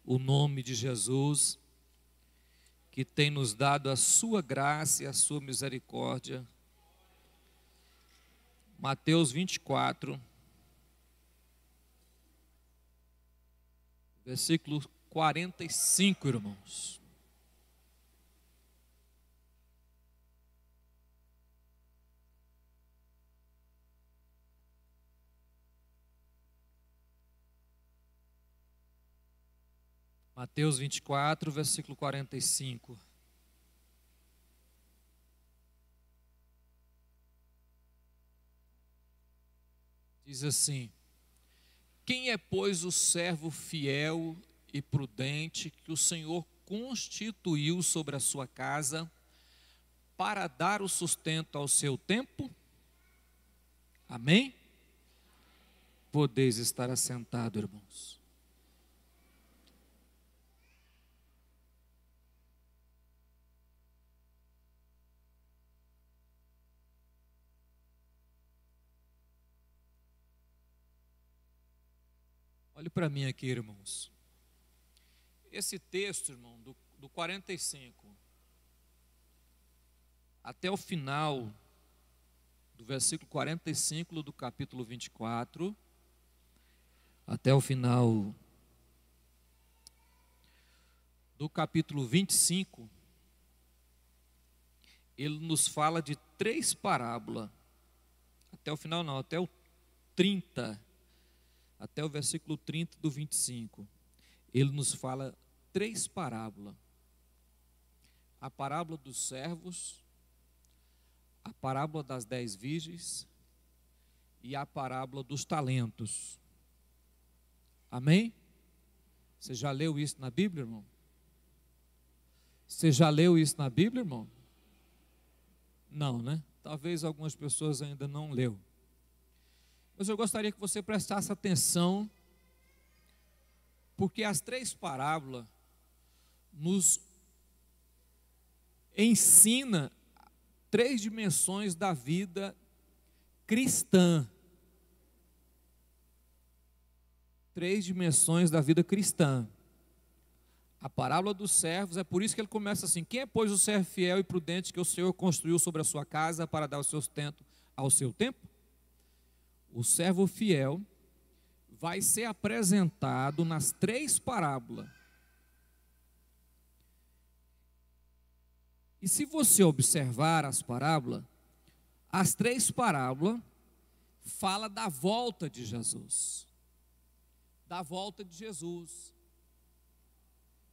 o nome de Jesus, que tem nos dado a sua graça e a sua misericórdia. Mateus 24, versículo 45, irmãos. Mateus 24, versículo 45. Diz assim: quem é, pois, o servo fiel e prudente que o Senhor constituiu sobre a sua casa para dar o sustento ao seu tempo? Amém? Podeis estar assentado, irmãos. Olhe para mim aqui, irmãos. Esse texto, irmão, do 45 até o final do versículo 45 do capítulo 24, até o final do capítulo 25, ele nos fala de três parábolas. Até o final não, até o 30, até o versículo 30 do 25, ele nos fala três parábolas: a parábola dos servos, a parábola das 10 virgens e a parábola dos talentos. Amém? Você já leu isso na Bíblia, irmão? Você já leu isso na Bíblia, irmão? Não, né? Talvez algumas pessoas ainda não leu. Mas eu gostaria que você prestasse atenção, porque as três parábolas nos ensinam três dimensões da vida cristã. Três dimensões da vida cristã. A parábola dos servos, é por isso que ele começa assim: quem é, pois, o servo fiel e prudente que o Senhor construiu sobre a sua casa para dar o seu sustento ao seu tempo? O servo fiel vai ser apresentado nas três parábolas. E se você observar as parábolas, as três parábolas falam da volta de Jesus. Da volta de Jesus.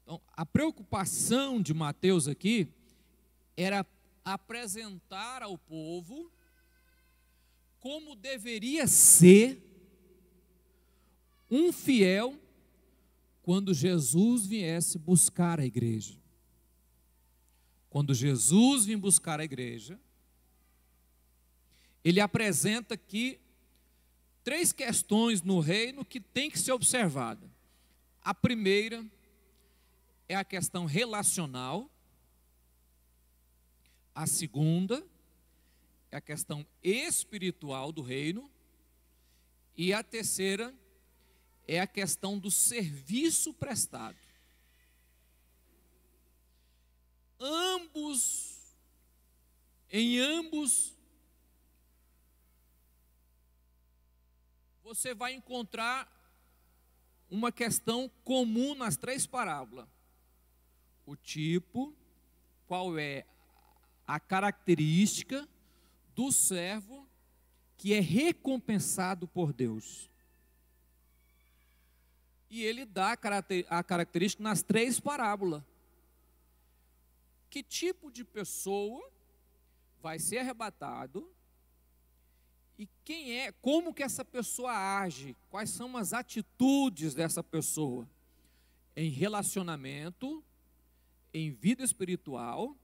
Então, a preocupação de Mateus aqui era apresentar ao povo como deveria ser um fiel quando Jesus viesse buscar a igreja. Quando Jesus vem buscar a igreja, ele apresenta aqui três questões no reino que tem que ser observada. A primeira é a questão relacional. A segunda é a questão espiritual do reino. E a terceira é a questão do serviço prestado. Em ambos, você vai encontrar uma questão comum nas três parábolas. O tipo, qual é a característica do servo que é recompensado por Deus. E ele dá a característica nas três parábolas. Que tipo de pessoa vai ser arrebatado e quem é, como que essa pessoa age, quais são as atitudes dessa pessoa em relacionamento, em vida espiritual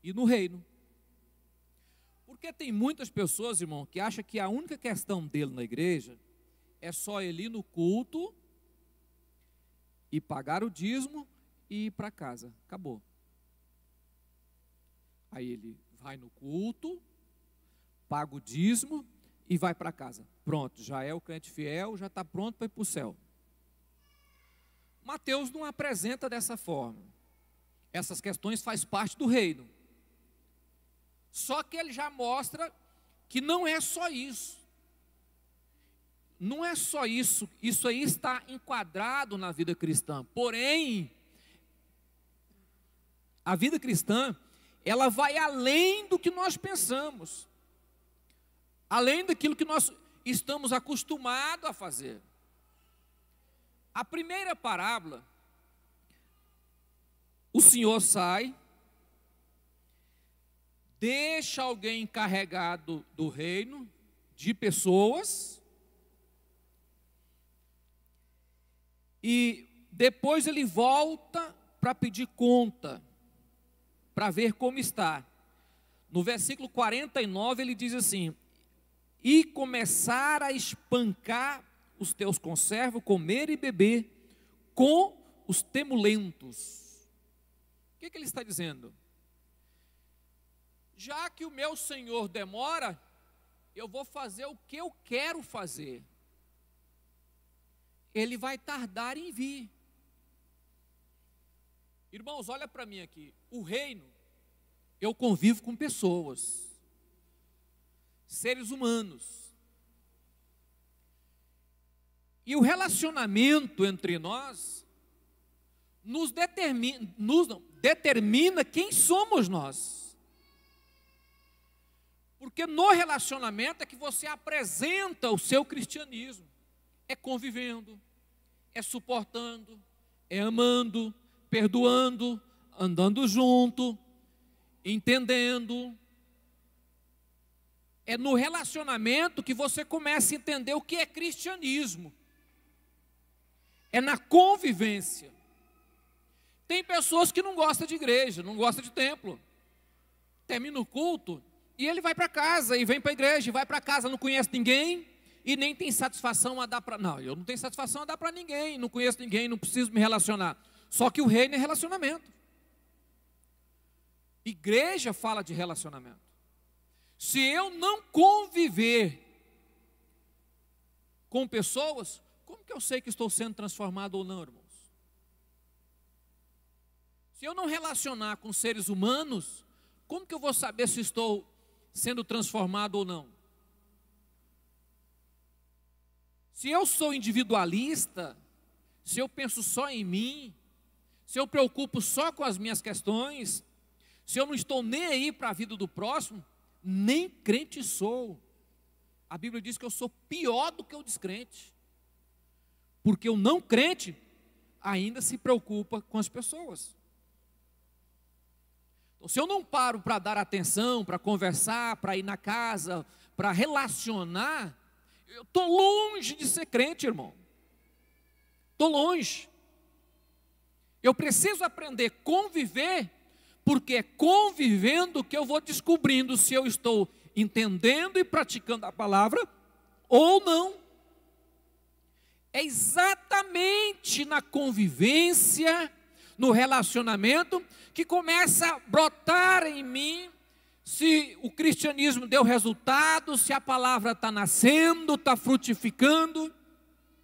e no reino. Porque tem muitas pessoas, irmão, que acham que a única questão dele na igreja é só ele ir no culto e pagar o dízimo e ir para casa. Acabou. Aí ele vai no culto, paga o dízimo e vai para casa. Pronto, já é o crente fiel, já está pronto para ir para o céu. Mateus não apresenta dessa forma. Essas questões fazem parte do reino. Só que ele já mostra que não é só isso. Não é só isso. Isso aí está enquadrado na vida cristã. Porém, a vida cristã, ela vai além do que nós pensamos. Além daquilo que nós estamos acostumados a fazer. A primeira parábola, o Senhor sai, deixa alguém encarregado do reino, de pessoas, e depois ele volta para pedir conta, para ver como está. No versículo 49 ele diz assim: e começar a espancar os teus conservos, comer e beber com os temulentos. O que ele está dizendo? Já que o meu Senhor demora, eu vou fazer o que eu quero fazer. Ele vai tardar em vir. Irmãos, olha para mim aqui. O reino, eu convivo com pessoas, seres humanos. E o relacionamento entre nós nos determina quem somos nós. Porque no relacionamento é que você apresenta o seu cristianismo. É convivendo, é suportando, é amando, perdoando, andando junto, entendendo. É no relacionamento que você começa a entender o que é cristianismo. É na convivência. Tem pessoas que não gostam de igreja, não gostam de templo. Termina o culto e ele vai para casa e vem para a igreja, e vai para casa, não conhece ninguém e nem tem satisfação a dar para... Não, eu não tenho satisfação a dar para ninguém, não conheço ninguém, não preciso me relacionar. Só que o reino é relacionamento. Igreja fala de relacionamento. Se eu não conviver com pessoas, como que eu sei que estou sendo transformado ou não, irmãos? Se eu não relacionar com seres humanos, como que eu vou saber se estou sendo transformado ou não? Se eu sou individualista, se eu penso só em mim, se eu preocupo só com as minhas questões, se eu não estou nem aí para a vida do próximo, nem crente sou. A Bíblia diz que eu sou pior do que o descrente. Porque o não crente ainda se preocupa com as pessoas. Então, se eu não paro para dar atenção, para conversar, para ir na casa, para relacionar, eu estou longe de ser crente, irmão. Estou longe. Eu preciso aprender a conviver, porque é convivendo que eu vou descobrindo se eu estou entendendo e praticando a palavra ou não. É exatamente na convivência, no relacionamento, que começa a brotar em mim se o cristianismo deu resultado, se a palavra está nascendo, está frutificando.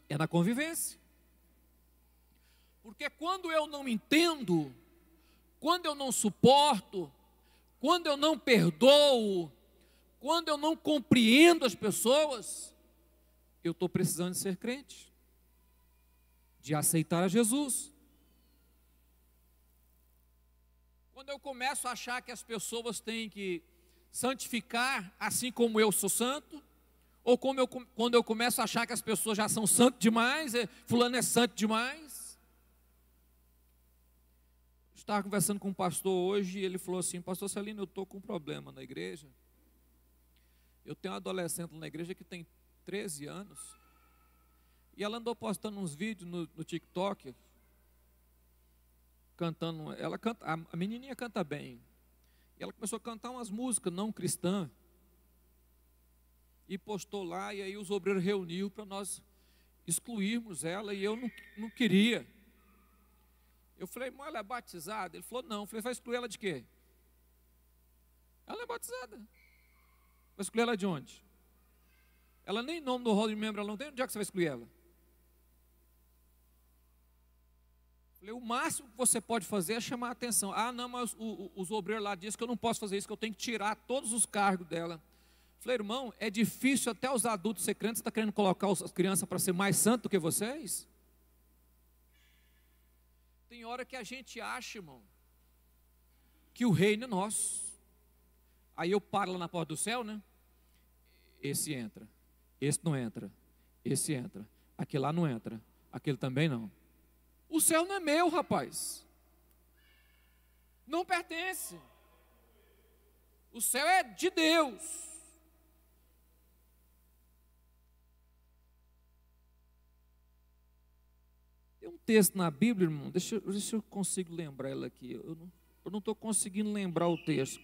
É na convivência. Porque quando eu não entendo, quando eu não suporto, quando eu não perdoo, quando eu não compreendo as pessoas, eu estou precisando de ser crente, de aceitar a Jesus. Quando eu começo a achar que as pessoas têm que santificar assim como eu sou santo, ou quando eu começo a achar que as pessoas já são santas demais, fulano é santo demais. Estava conversando com um pastor hoje e ele falou assim: pastor Celino, eu estou com um problema na igreja. Eu tenho uma adolescente na igreja que tem 13 anos, e ela andou postando uns vídeos no TikTok, cantando, ela canta, a menininha canta bem, e ela começou a cantar umas músicas não cristãs, e postou lá, e aí os obreiros reuniu para nós excluirmos ela, e eu não queria. Eu falei: mas ela é batizada? Ele falou: não. Eu falei: vai excluir ela de quê? Ela é batizada. Vai excluir ela de onde? Ela nem nome no rol de membro ela não tem. Onde é que você vai excluir ela? Falei, o máximo que você pode fazer é chamar a atenção. Ah, não, mas os obreiros lá dizem que eu não posso fazer isso, que eu tenho que tirar todos os cargos dela. Falei, irmão, é difícil até os adultos ser crentes, está querendo colocar as crianças para ser mais santo do que vocês? Tem hora que a gente acha, irmão, que o reino é nosso. Aí eu paro lá na porta do céu, né? Esse entra, esse não entra, esse entra, aquele lá não entra, aquele também não. O céu não é meu, rapaz. Não pertence. O céu é de Deus. Tem um texto na Bíblia, irmão, deixa eu consigo lembrar ela aqui. Eu não estou conseguindo lembrar o texto.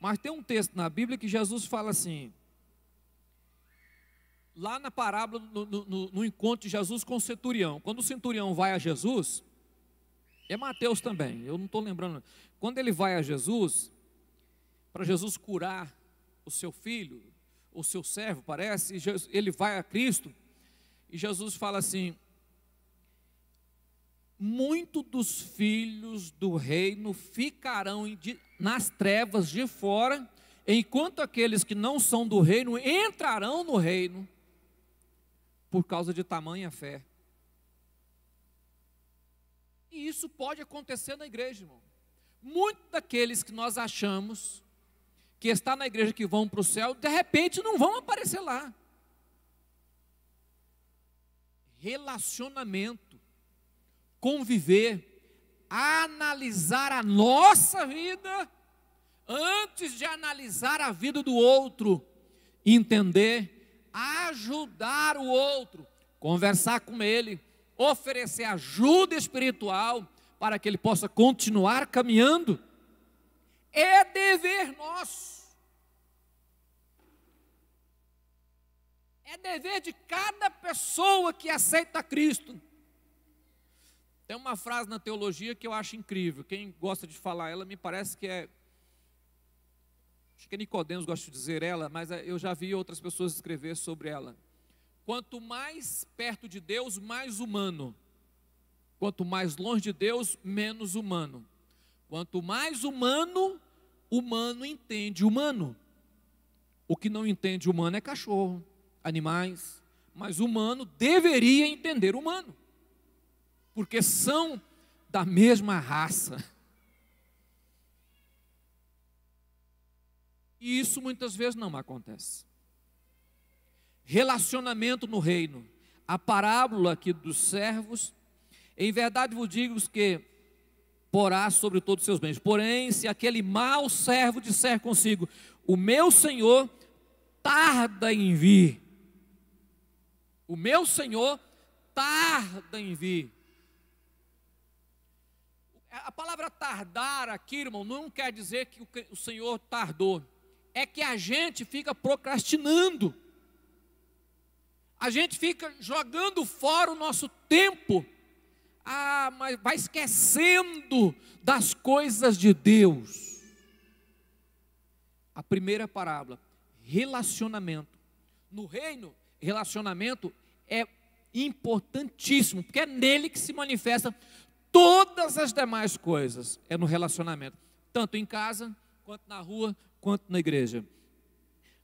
Mas tem um texto na Bíblia que Jesus fala assim, lá na parábola, no encontro de Jesus com o centurião. Quando o centurião vai a Jesus, é Mateus também, eu não estou lembrando. Quando ele vai a Jesus, para Jesus curar o seu filho, o seu servo, parece, ele vai a Cristo, e Jesus fala assim, muitos dos filhos do reino ficarão nas trevas de fora, enquanto aqueles que não são do reino entrarão no reino, por causa de tamanha fé. E isso pode acontecer na igreja, irmão. Muitos daqueles que nós achamos que está na igreja, que vão para o céu, de repente não vão aparecer lá. Relacionamento, conviver, analisar a nossa vida, antes de analisar a vida do outro, entender, ajudar o outro, conversar com ele, oferecer ajuda espiritual, para que ele possa continuar caminhando, é dever nosso, é dever de cada pessoa que aceita Cristo. Tem uma frase na teologia que eu acho incrível, quem gosta de falar ela, me parece que acho que é Nicodemos, gosto de dizer ela, mas eu já vi outras pessoas escrever sobre ela. Quanto mais perto de Deus, mais humano. Quanto mais longe de Deus, menos humano. Quanto mais humano, humano entende humano. O que não entende humano é cachorro, animais, mas humano deveria entender humano, porque são da mesma raça. E isso muitas vezes não acontece. Relacionamento no reino. A parábola aqui dos servos, em verdade vos digo que porá sobre todos os seus bens. Porém, se aquele mau servo disser consigo, o meu Senhor tarda em vir. O meu Senhor tarda em vir. A palavra tardar aqui, irmão, não quer dizer que o Senhor tardou. É que a gente fica procrastinando. A gente fica jogando fora o nosso tempo. Mas vai esquecendo das coisas de Deus. A primeira parábola, relacionamento. No reino, relacionamento é importantíssimo, porque é nele que se manifesta todas as demais coisas. É no relacionamento, tanto em casa, quanto na rua, quanto na igreja.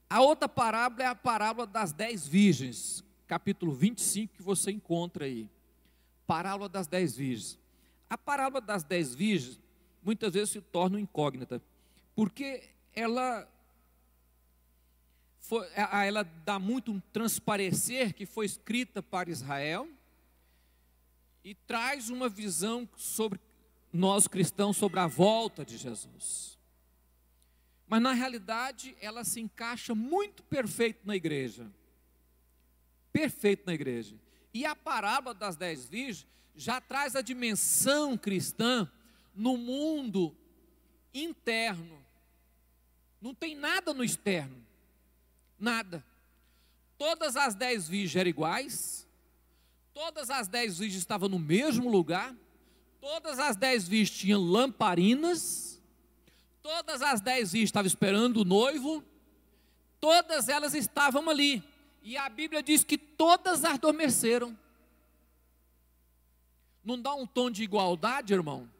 A outra parábola é a parábola das 10 virgens, capítulo 25, que você encontra aí. Parábola das 10 virgens. A parábola das 10 virgens, muitas vezes se torna incógnita, porque ela dá muito um transparecer que foi escrita para Israel, e traz uma visão sobre nós cristãos, sobre a volta de Jesus. Mas na realidade, ela se encaixa muito perfeito na igreja. Perfeito na igreja. E a parábola das 10 virgens já traz a dimensão cristã no mundo interno. Não tem nada no externo. Nada. Todas as 10 virgens eram iguais. Todas as 10 virgens estavam no mesmo lugar. Todas as 10 virgens tinham lamparinas. Todas as 10 virgens estavam esperando o noivo. Todas elas estavam ali. E a Bíblia diz que todas adormeceram. Não dá um tom de igualdade, irmão?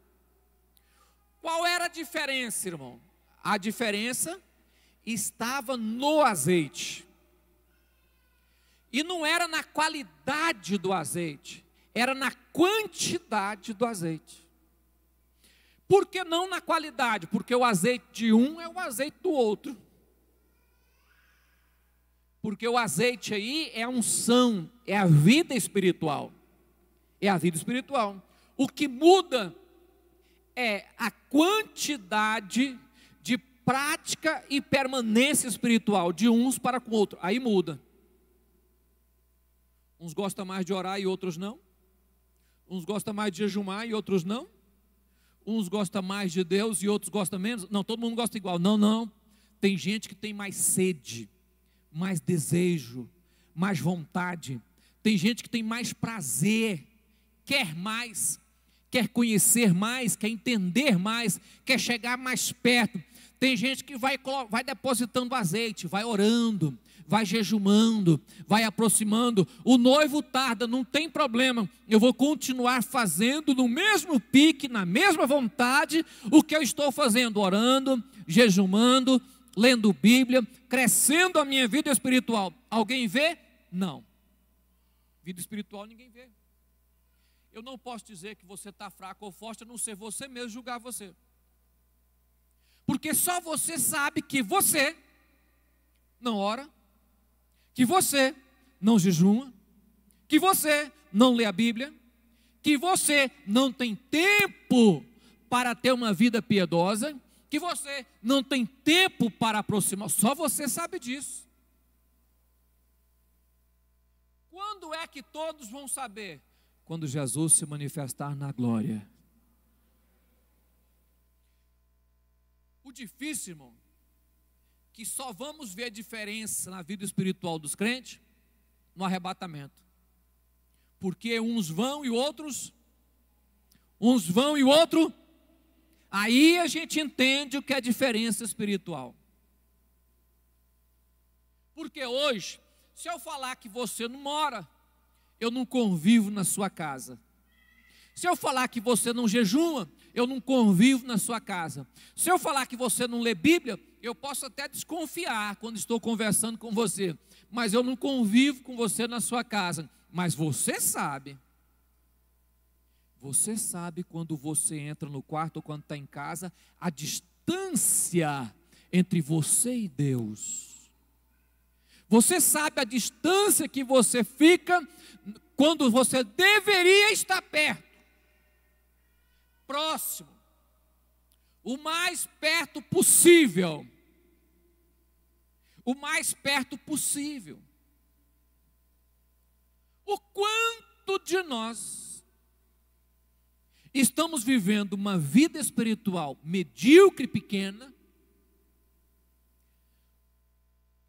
Qual era a diferença, irmão? A diferença estava no azeite. E não era na qualidade do azeite, era na quantidade do azeite. Por que não na qualidade? Porque o azeite de um é o azeite do outro. Porque o azeite aí é a unção, é a vida espiritual. É a vida espiritual. O que muda é a quantidade de prática e permanência espiritual de uns para com o outro. Aí muda. Uns gostam mais de orar e outros não. Uns gostam mais de jejumar e outros não. Uns gostam mais de Deus e outros gostam menos. Não, todo mundo gosta igual. Não, não. Tem gente que tem mais sede, mais desejo, mais vontade. Tem gente que tem mais prazer, quer mais, quer conhecer mais, quer entender mais, quer chegar mais perto. Tem gente que vai depositando azeite, vai orando, vai jejumando, vai aproximando. O noivo tarda, não tem problema. Eu vou continuar fazendo no mesmo pique, na mesma vontade, o que eu estou fazendo, orando, jejumando, lendo Bíblia, crescendo a minha vida espiritual. Alguém vê? Não. Vida espiritual ninguém vê. Eu não posso dizer que você está fraco ou forte, a não ser você mesmo julgar você. Porque só você sabe que você não ora, que você não jejuma, que você não lê a Bíblia, que você não tem tempo para ter uma vida piedosa, que você não tem tempo para aproximar, só você sabe disso. Quando é que todos vão saber? Quando Jesus se manifestar na glória. O difícil, irmão, que só vamos ver diferença na vida espiritual dos crentes no arrebatamento. Porque uns vão e outros, aí a gente entende o que é diferença espiritual. Porque hoje, se eu falar que você não mora, eu não convivo na sua casa. Se eu falar que você não jejuma, eu não convivo na sua casa. Se eu falar que você não lê Bíblia, eu posso até desconfiar quando estou conversando com você, mas eu não convivo com você na sua casa. Mas você sabe quando você entra no quarto ou quando está em casa, a distância entre você e Deus. Você sabe a distância que você fica quando você deveria estar perto. Próximo, o mais perto possível, o mais perto possível. O quanto de nós estamos vivendo uma vida espiritual medíocre e pequena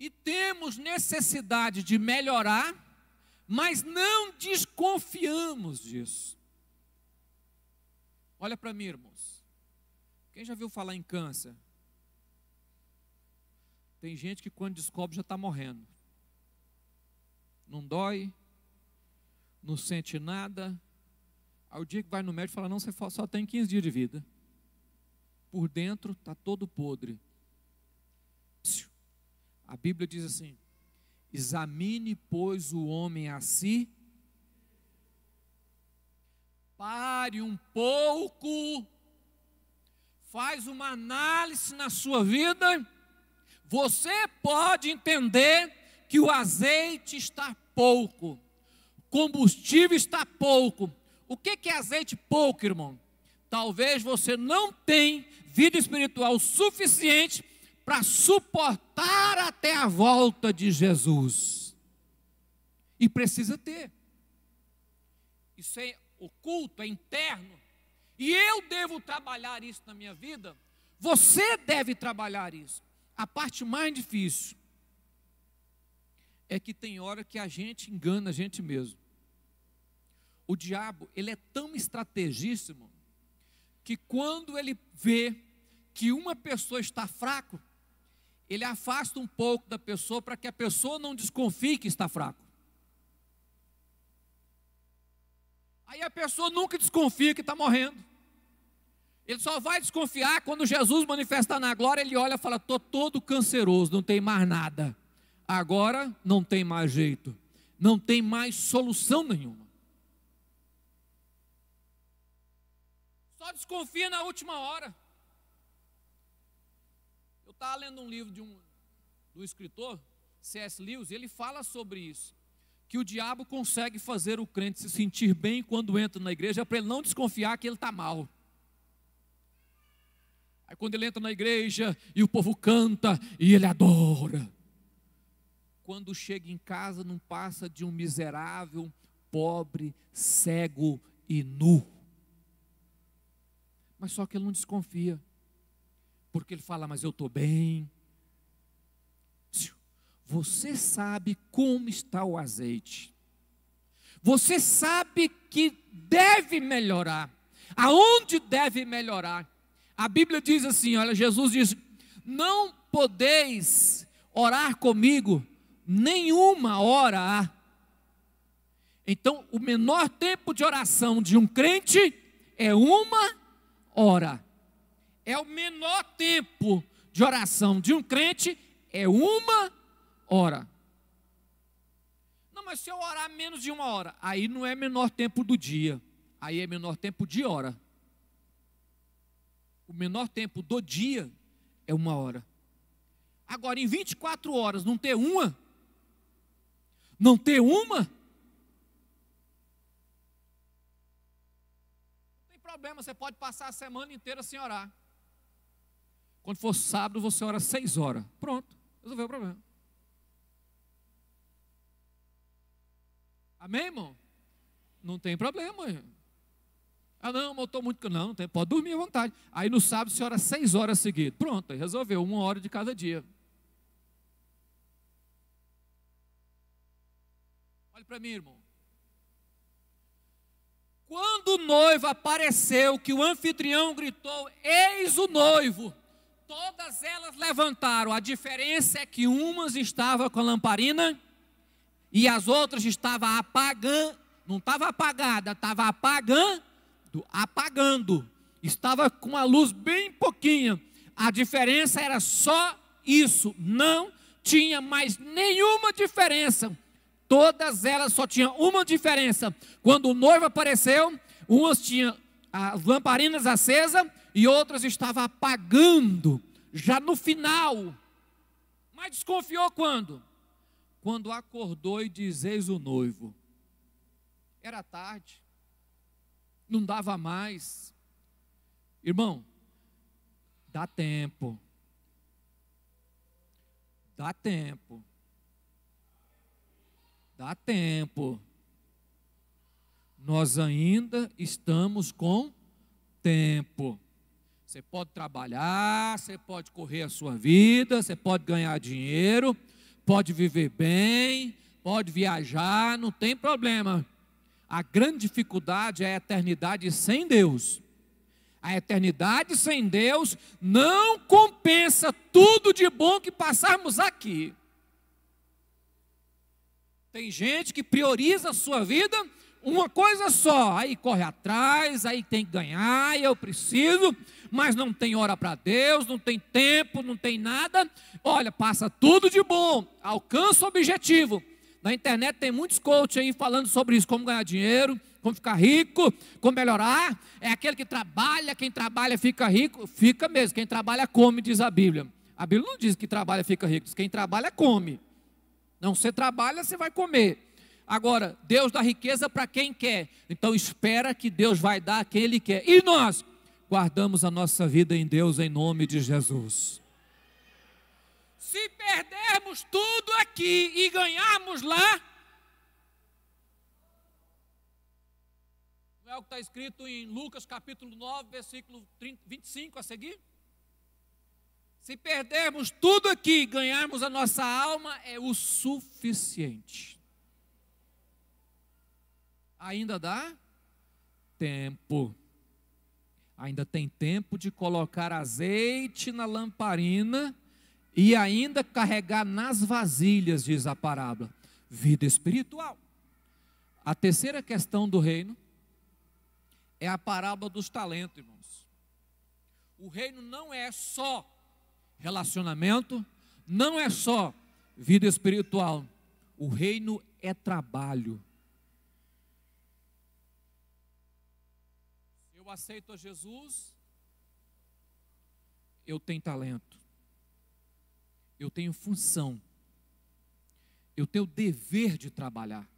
e temos necessidade de melhorar, mas não desconfiamos disso. Olha para mim, irmãos. Quem já viu falar em câncer? Tem gente que quando descobre já está morrendo. Não dói, não sente nada. Aí o dia que vai no médico fala, não, você só tem 15 dias de vida. Por dentro está todo podre. A Bíblia diz assim, examine, pois, o homem a si. Pare um pouco, faz uma análise na sua vida, você pode entender que o azeite está pouco, o combustível está pouco. O que é azeite pouco, irmão? Talvez você não tenha vida espiritual suficiente para suportar até a volta de Jesus. E precisa ter. Isso é oculto, é interno, e eu devo trabalhar isso na minha vida, você deve trabalhar isso. A parte mais difícil é que tem hora que a gente engana a gente mesmo. O diabo, ele é tão estrategíssimo, que quando ele vê que uma pessoa está fraco, ele afasta um pouco da pessoa, para que a pessoa não desconfie que está fraco. Aí a pessoa nunca desconfia que está morrendo. Ele só vai desconfiar quando Jesus manifestar na glória. Ele olha e fala: estou todo canceroso, não tem mais nada. Agora não tem mais jeito, não tem mais solução nenhuma. Só desconfia na última hora. Eu estava lendo um livro do escritor C.S. Lewis, e ele fala sobre isso, que o diabo consegue fazer o crente se sentir bem quando entra na igreja, para ele não desconfiar que ele está mal. Aí quando ele entra na igreja e o povo canta e ele adora, quando chega em casa não passa de um miserável, pobre, cego e nu. Mas só que ele não desconfia, porque ele fala: mas eu estou bem. Você sabe como está o azeite, você sabe que deve melhorar, aonde deve melhorar. A Bíblia diz assim, olha, Jesus diz: não podeis orar comigo nenhuma hora há. Então o menor tempo de oração de um crente é 1 hora. É o menor tempo de oração de um crente é 1 hora. Não, mas se eu orar menos de 1 hora, aí não é menor tempo do dia, aí é menor tempo de hora. O menor tempo do dia é 1 hora. Agora, em 24 horas, não ter uma? Não ter uma? Não tem problema, você pode passar a semana inteira sem orar. Quando for sábado, você ora 6 horas. Pronto, resolveu o problema. Amém, irmão? Não tem problema, irmão. Ah, não, eu estou muito... Não tem, pode dormir à vontade. Aí no sábado você ora 6 horas seguidas. Pronto, aí resolveu, 1 hora de cada dia. Olha para mim, irmão. Quando o noivo apareceu, que o anfitrião gritou: eis o noivo, todas elas levantaram. A diferença é que umas estavam com a lamparina e as outras estavam apagando. Não estava apagada, estava apagando. Estava com a luz bem pouquinha. A diferença era só isso. Não tinha mais nenhuma diferença. Todas elas só tinham uma diferença. Quando o noivo apareceu, umas tinham as lamparinas acesas e outras estavam apagando, já no final. Mas desconfiou quando? Quando acordou e diz: eis o noivo. Era tarde, não dava mais. Irmão, dá tempo. Dá tempo. Dá tempo. Nós ainda estamos com tempo. Você pode trabalhar, você pode correr a sua vida, você pode ganhar dinheiro, pode viver bem, pode viajar, não tem problema. A grande dificuldade é a eternidade sem Deus. A eternidade sem Deus não compensa tudo de bom que passarmos aqui. Tem gente que prioriza a sua vida uma coisa só, aí corre atrás, aí tem que ganhar, eu preciso, mas não tem hora para Deus, não tem tempo, não tem nada. Olha, passa tudo de bom, alcança o objetivo. Na internet tem muitos coaches aí falando sobre isso, como ganhar dinheiro, como ficar rico, como melhorar. É aquele que trabalha, quem trabalha fica rico, fica mesmo, quem trabalha come, diz a Bíblia. A Bíblia não diz que trabalha fica rico, diz que quem trabalha come. Não, você trabalha, você vai comer. Agora, Deus dá riqueza para quem quer. Então espera que Deus vai dar a quem Ele quer. E nós guardamos a nossa vida em Deus em nome de Jesus. Se perdermos tudo aqui e ganharmos lá, não é o que está escrito em Lucas capítulo 9, versículo 25 a seguir? Se perdermos tudo aqui e ganharmos a nossa alma, é o suficiente. Ainda dá tempo. Ainda tem tempo de colocar azeite na lamparina e ainda carregar nas vasilhas, diz a parábola. Vida espiritual. A terceira questão do reino é a parábola dos talentos, irmãos. O reino não é só relacionamento, não é só vida espiritual. O reino é trabalho. Se eu aceito a Jesus, eu tenho talento, eu tenho função, eu tenho o dever de trabalhar.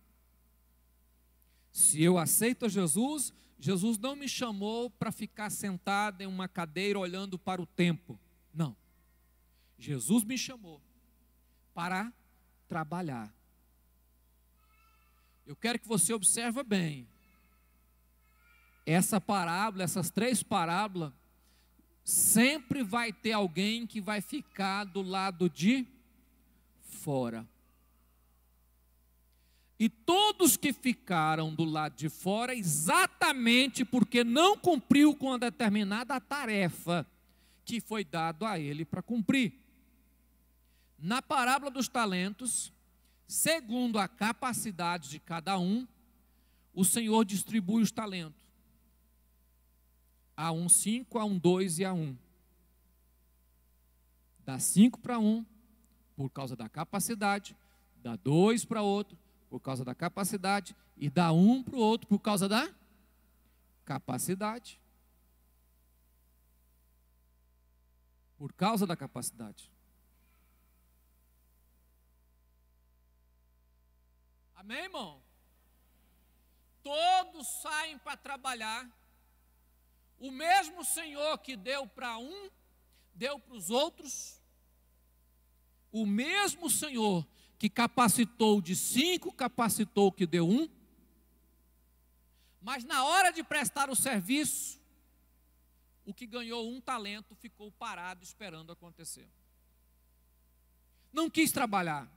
Se eu aceito a Jesus, Jesus não me chamou para ficar sentado em uma cadeira olhando para o tempo. Não. Jesus me chamou para trabalhar. Eu quero que você observe bem. Essa parábola, essas 3 parábolas, sempre vai ter alguém que vai ficar do lado de fora. E todos que ficaram do lado de fora, exatamente porque não cumpriu com a determinada tarefa que foi dado a ele para cumprir. Na parábola dos talentos, segundo a capacidade de cada um, o Senhor distribui os talentos. A um 5, a um 2 e a 1. Dá 5 para um, por causa da capacidade, dá 2 para outro, por causa da capacidade, e dá 1 para o outro, por causa da capacidade. Por causa da capacidade. Amém, irmão? Todos saem para trabalhar. O mesmo Senhor que deu para um, deu para os outros. O mesmo Senhor que capacitou de 5, capacitou que deu 1. Mas na hora de prestar o serviço, o que ganhou 1 talento ficou parado esperando acontecer. Não quis trabalhar.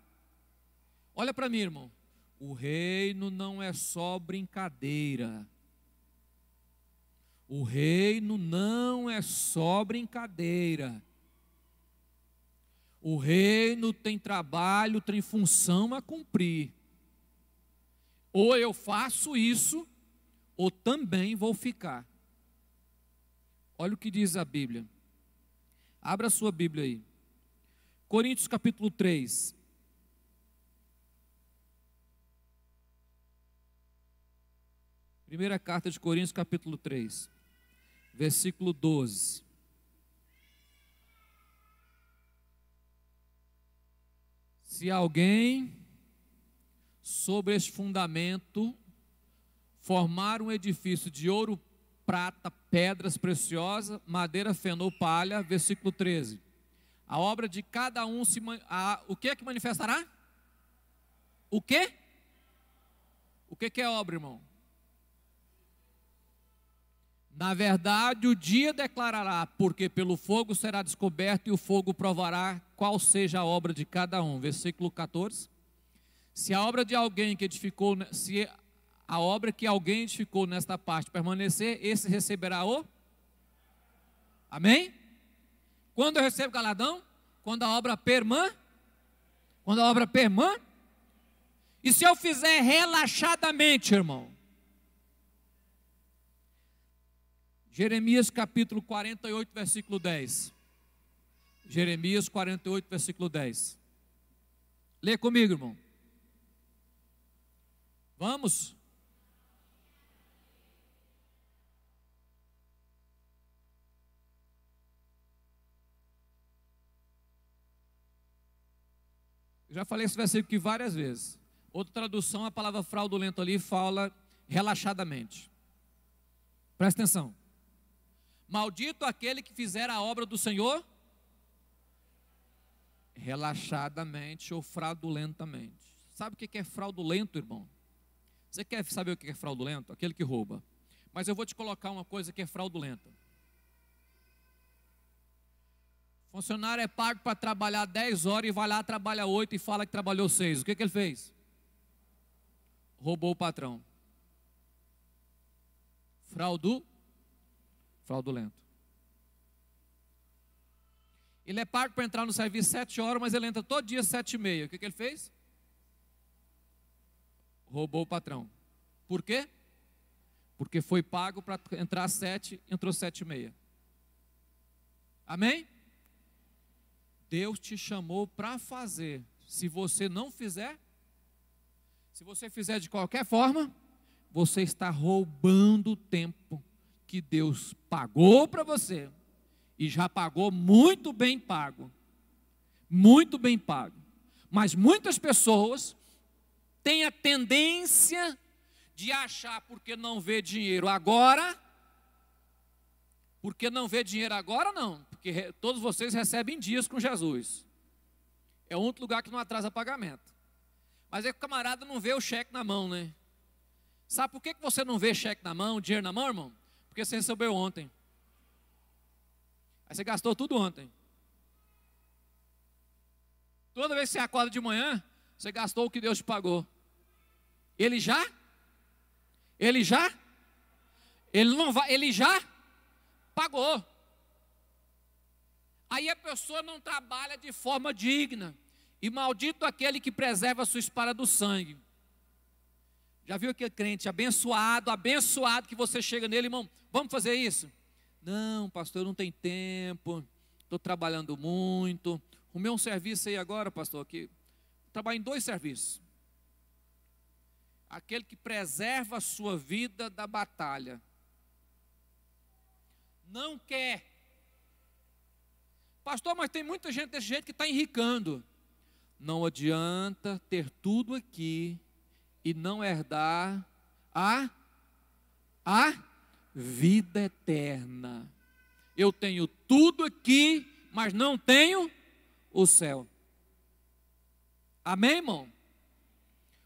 Olha para mim, irmão. O reino não é só brincadeira. O reino não é só brincadeira. O reino tem trabalho, tem função a cumprir. Ou eu faço isso, ou também vou ficar. Olha o que diz a Bíblia. Abra a sua Bíblia aí. Coríntios capítulo 3. Primeira carta de Coríntios capítulo 3. Versículo 12. Se alguém, sobre este fundamento, formar um edifício de ouro, prata, pedras preciosas, madeira, fenol, palha, versículo 13. A obra de cada um o que é que manifestará? O quê? O que é obra, irmão? Na verdade, o dia declarará, porque pelo fogo será descoberto e o fogo provará qual seja a obra de cada um. Versículo 14. Se a obra de alguém que edificou, se a obra que alguém edificou nesta parte permanecer, esse receberá o... Amém? Quando eu recebo galardão? Quando a obra Quando a obra E se eu fizer relaxadamente, irmão? Jeremias capítulo 48, versículo 10. Jeremias 48, versículo 10. Lê comigo, irmão. Vamos? Eu já falei esse versículo aqui várias vezes. Outra tradução, a palavra fraudulento ali fala relaxadamente. Presta atenção. Maldito aquele que fizer a obra do Senhor relaxadamente ou fraudulentamente. Sabe o que é fraudulento, irmão? Você quer saber o que é fraudulento? Aquele que rouba. Mas eu vou te colocar uma coisa que é fraudulenta. Funcionário é pago para trabalhar 10 horas e vai lá, trabalha 8 e fala que trabalhou 6. O que ele fez? Roubou o patrão. Fraudulento. Ele é pago para entrar no serviço 7 horas, mas ele entra todo dia 7h30. O que ele fez? Roubou o patrão. Por quê? Porque foi pago para entrar 7, entrou 7,5. Amém? Deus te chamou para fazer. Se você não fizer, se você fizer de qualquer forma, você está roubando o tempo que Deus pagou para você. E já pagou muito bem pago. Muito bem pago. Mas muitas pessoas têm a tendência de achar, porque não vê dinheiro agora, porque não vê dinheiro agora não, porque todos vocês recebem dias com Jesus. É o único lugar que não atrasa pagamento. Mas é que o camarada não vê o cheque na mão, né? Sabe por que você não vê cheque na mão, dinheiro na mão, irmão? Porque você recebeu ontem. Aí você gastou tudo ontem. Toda vez que você acorda de manhã, você gastou o que Deus te pagou. Ele já? Ele não vai, ele já pagou. Aí a pessoa não trabalha de forma digna. E maldito aquele que preserva a sua espada do sangue. Já viu aquele crente abençoado, que você chega nele, irmão, vamos fazer isso? Não, pastor, eu não tenho tempo, estou trabalhando muito. Arrumei um serviço aí agora, pastor, aqui. Trabalho em 2 serviços. Aquele que preserva a sua vida da batalha. Não quer. Pastor, mas tem muita gente desse jeito que está enricando. Não adianta ter tudo aqui e não herdar a vida eterna. Eu tenho tudo aqui, mas não tenho o céu. Amém, irmão?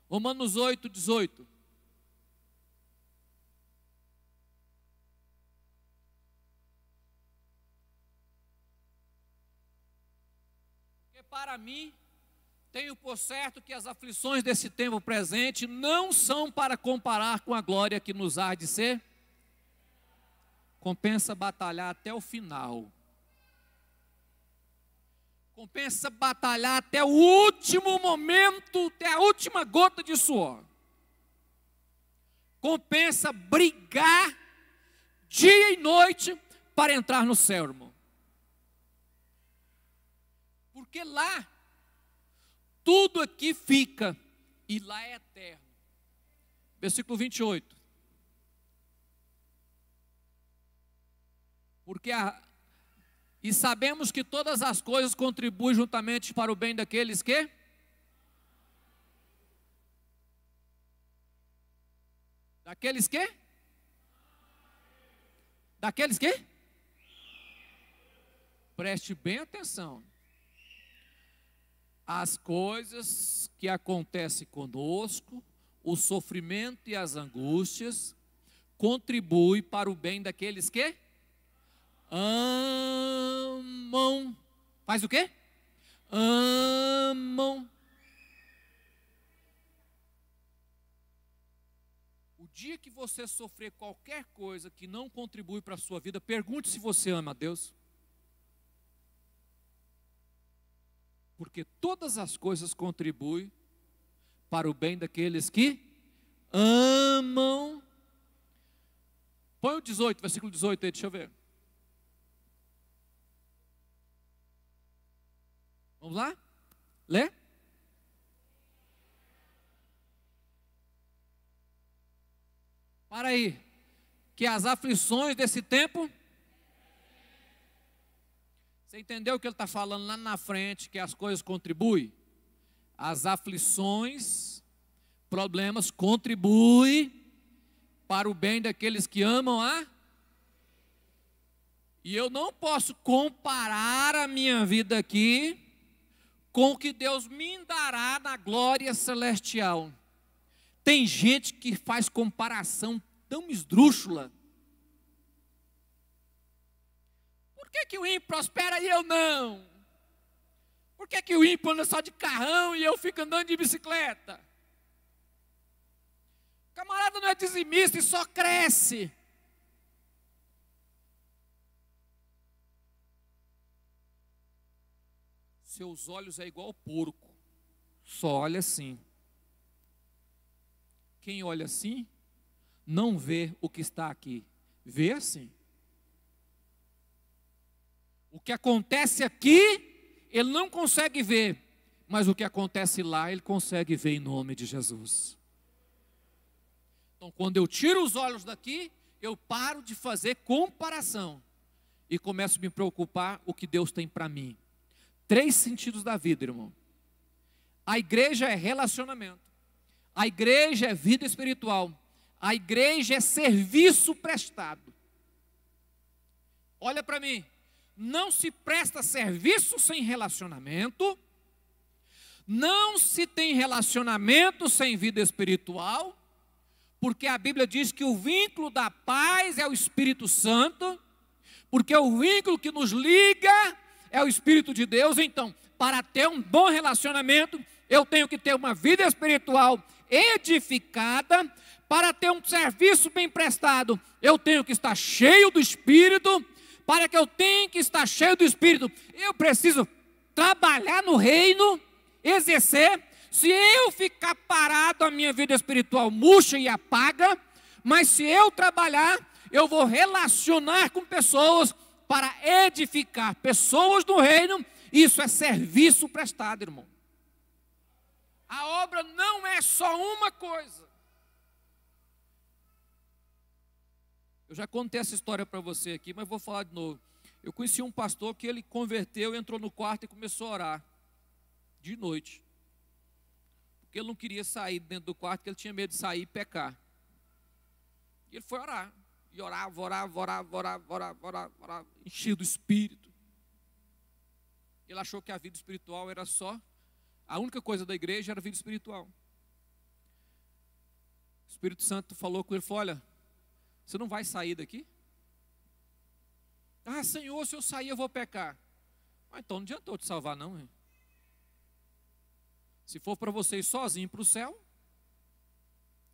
Romanos 8, 18. Porque para mim, tenho por certo que as aflições desse tempo presente não são para comparar com a glória que nos há de ser. Compensa batalhar até o final. Compensa batalhar até o último momento, até a última gota de suor. Compensa brigar dia e noite para entrar no céu, irmão. Porque lá, tudo aqui fica e lá é eterno. Versículo 28. E sabemos que todas as coisas contribuem juntamente para o bem daqueles que? Daqueles que? Daqueles que? Preste bem atenção. As coisas que acontecem conosco, o sofrimento e as angústias, contribuem para o bem daqueles que? Amam. Faz o quê? Amam. O dia que você sofrer qualquer coisa que não contribui para a sua vida, pergunte se você ama a Deus. Porque todas as coisas contribuem para o bem daqueles que amam. Põe o 18, versículo 18 aí, deixa eu ver. Vamos lá? Lê? Para aí. Que as aflições desse tempo. Você entendeu o que ele está falando lá na frente? Que as coisas contribuem? As aflições, problemas contribuem para o bem daqueles que amam a. E eu não posso comparar a minha vida aqui com o que Deus me dará na glória celestial. Tem gente que faz comparação tão esdrúxula. Por que o ímpio prospera e eu não? Por que o ímpio anda só de carrão e eu fico andando de bicicleta? O camarada não é dizimista e só cresce. Seus olhos é igual porco, só olha assim. Quem olha assim, não vê o que está aqui. Vê assim. O que acontece aqui, ele não consegue ver. Mas o que acontece lá, ele consegue ver em nome de Jesus. Então, quando eu tiro os olhos daqui, eu paro de fazer comparação. E começo a me preocupar o que Deus tem para mim. 3 sentidos da vida, irmão. A igreja é relacionamento. A igreja é vida espiritual. A igreja é serviço prestado. Olha para mim. Não se presta serviço sem relacionamento. Não se tem relacionamento sem vida espiritual. Porque a Bíblia diz que o vínculo da paz é o Espírito Santo. Porque o vínculo que nos liga é o Espírito de Deus. Então, para ter um bom relacionamento, eu tenho que ter uma vida espiritual edificada. Para ter um serviço bem prestado, eu tenho que estar cheio do Espírito. Para que eu tenha que estar cheio do Espírito, eu preciso trabalhar no reino, exercer. Se eu ficar parado, a minha vida espiritual murcha e apaga. Mas se eu trabalhar, eu vou relacionar com pessoas para edificar pessoas do reino. Isso é serviço prestado, irmão. A obra não é só uma coisa. Eu já contei essa história para você aqui, mas vou falar de novo. Eu conheci um pastor que ele converteu, entrou no quarto e começou a orar. De noite. Porque ele não queria sair dentro do quarto, porque ele tinha medo de sair e pecar. E ele foi orar. E orava, enchido do Espírito. Ele achou que a vida espiritual era só, a única coisa da igreja era a vida espiritual. O Espírito Santo falou com ele, falou, olha, você não vai sair daqui? Ah, Senhor, se eu sair eu vou pecar. Ah, então não adiantou te salvar não, hein? Se for para você ir sozinho para o céu,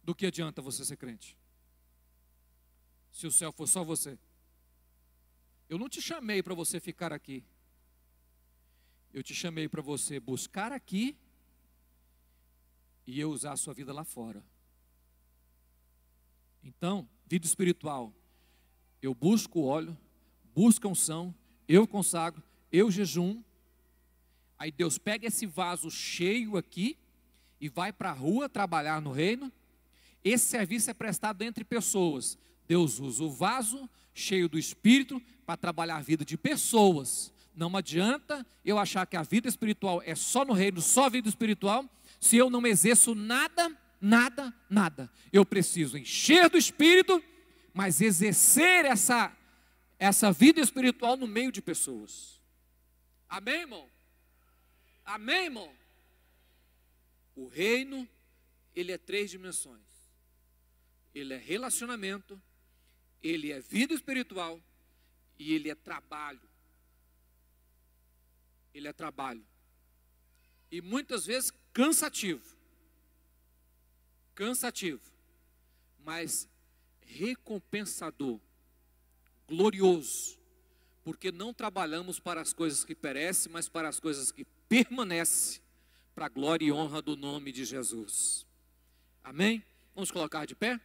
do que adianta você ser crente? Se o céu for só você. Eu não te chamei para você ficar aqui. Eu te chamei para você buscar aqui e eu usar a sua vida lá fora. Então, vida espiritual. Eu busco o óleo, busco a unção, eu consagro, eu jejum. Aí Deus pega esse vaso cheio aqui e vai para a rua trabalhar no reino. Esse serviço é prestado entre pessoas. Deus usa o vaso cheio do Espírito para trabalhar a vida de pessoas. Não adianta eu achar que a vida espiritual é só no reino, só vida espiritual, se eu não exerço nada. Eu preciso encher do Espírito, mas exercer essa vida espiritual no meio de pessoas. Amém, irmão? Amém, irmão? O reino, ele é 3 dimensões. Ele é relacionamento, ele é vida espiritual e ele é trabalho. Ele é trabalho. E muitas vezes cansativo. Cansativo. Mas recompensador. Glorioso. Porque não trabalhamos para as coisas que perecem, mas para as coisas que permanecem. Para a glória e honra do nome de Jesus. Amém? Vamos colocar de pé?